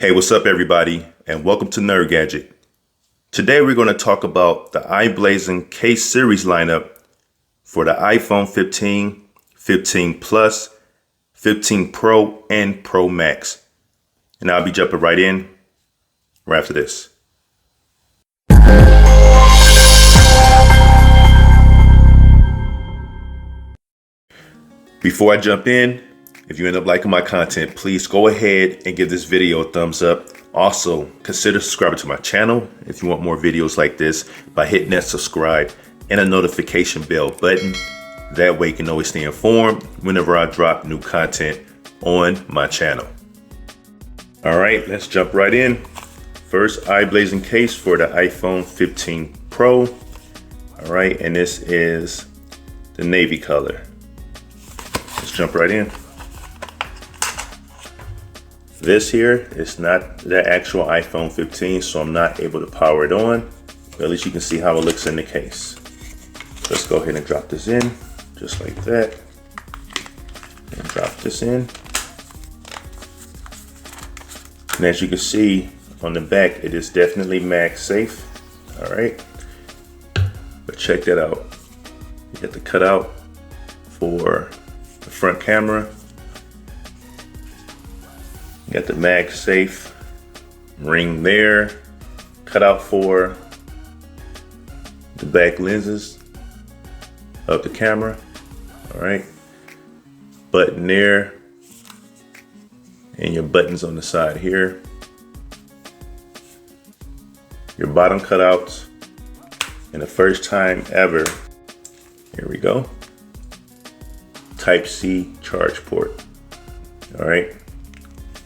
Hey, what's up everybody, and welcome to Gadget. Today we're going to talk about the iBlason case series lineup for the iPhone 15, 15 Plus, 15 Pro, and Pro Max. And I'll be jumping right in right after this. Before I jump in, if you end up liking my content, please go ahead and give this video a thumbs up. Also, consider subscribing to my channel if you want more videos like this by hitting that subscribe and a notification bell button. That way you can always stay informed whenever I drop new content on my channel. All right, let's jump right in. First, iBlason case for the iPhone 15 Pro. All right, and this is the navy color. Let's jump right in. This here is not the actual iPhone 15, so I'm not able to power it on, but at least you can see how it looks in the case. Let's go ahead and drop this in, just like that. And drop this in. And as you can see on the back, it is definitely MagSafe. All right, but check that out. You got the cutout for the front camera. You got the MagSafe ring there, cut out for the back lenses of the camera. All right, button there, and your buttons on the side here. Your bottom cutouts, and the first time ever, here we go, Type-C charge port. All right.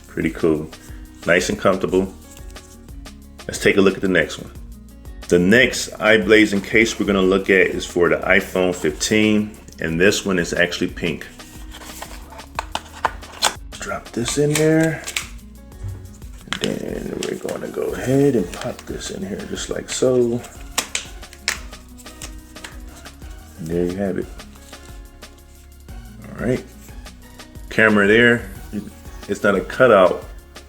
Pretty cool, nice and comfortable. Let's take a look at the next one. The next iBlason case we're gonna look at is for the iPhone 15, and this one is actually pink. Drop this in there, and then we're gonna go ahead and pop this in here just like so. And there you have it. All right, camera there. It's not a cutout,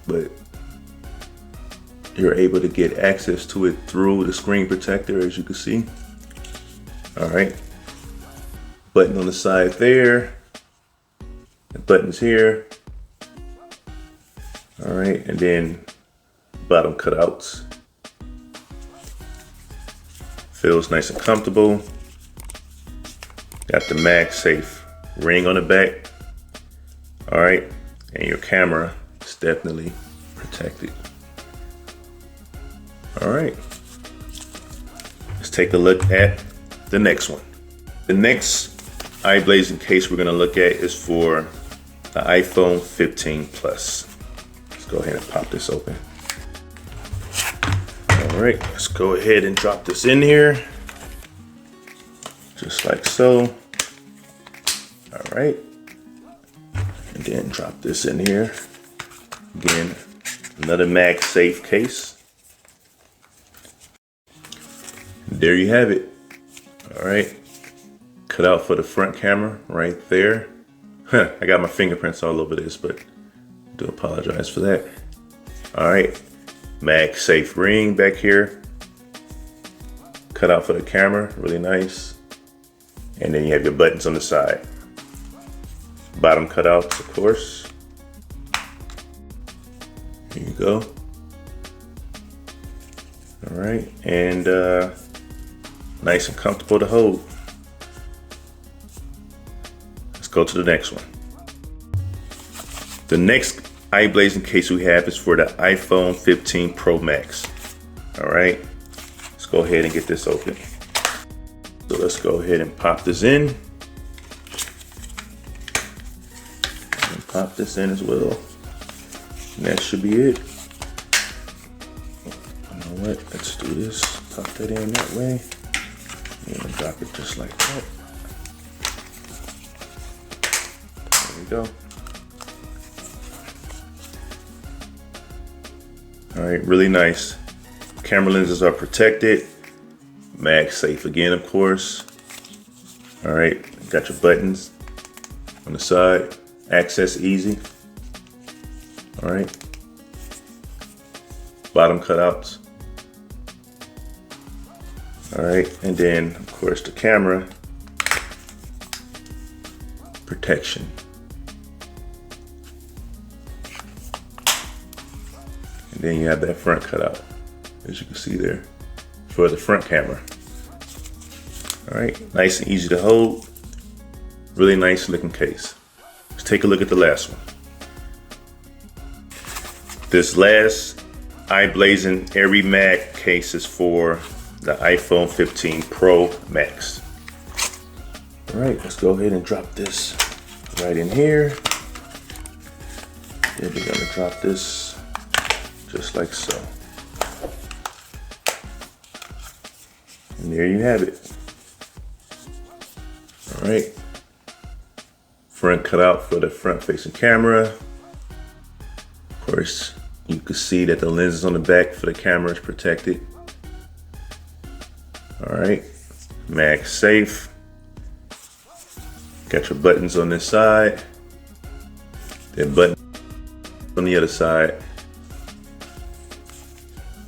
but you're able to get access to it through the screen protector, as you can see. All right, button on the side there, the buttons here. All right, and then bottom cutouts. Feels nice and comfortable. Got the MagSafe ring on the back. All right. And your camera is definitely protected. All right, let's take a look at the next one. The next iBlason case we're gonna look at is for the iPhone 15 Plus. Let's go ahead and pop this open. All right, let's go ahead and drop this in here, just like so. All right. And then drop this in here. Again, another MagSafe case. And there you have it. All right, cut out for the front camera right there. I got my fingerprints all over this, but I do apologize for that. All right, MagSafe ring back here. Cut out for the camera, really nice. And then you have your buttons on the side. Bottom cutouts, of course. Here you go. All right, and nice and comfortable to hold. Let's go to the next one. The next iBlason case we have is for the iPhone 15 Pro Max. All right, let's go ahead and get this open. So let's go ahead and pop this in. Pop this in as well, and that should be it. You know what, let's do this. Pop that in that way, and drop it just like that. There we go. All right, really nice. Camera lenses are protected. MagSafe again, of course. All right, got your buttons on the side. Access easy. All right. bottom cutouts. All right, and then of course the camera protection. And then you have that front cutout, as you can see there, for the front camera. All right, nice and easy to hold. Really nice looking case. Let's take a look at the last one. This last iBlason Airy Mag case is for the iPhone 15 Pro Max. All right, let's go ahead and drop this right in here. Then we're gonna drop this just like so. And there you have it. All right, front cutout for the front facing camera. Of course, you can see that the lenses on the back for the camera is protected. All right, mag safe. Got your buttons on this side, that button on the other side,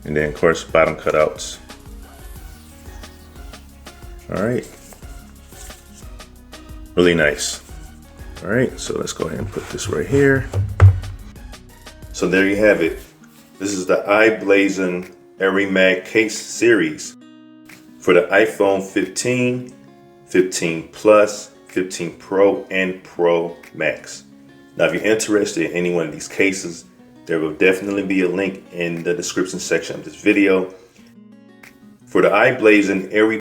and then of course bottom cutouts. All right, really nice. All right, so let's go ahead and put this right here. So there you have it. This is the iBlason Airy Mag case series for the iPhone 15, 15 Plus, 15 Pro, and Pro Max. Now, if you're interested in any one of these cases, there will definitely be a link in the description section of this video. For the iBlason Airy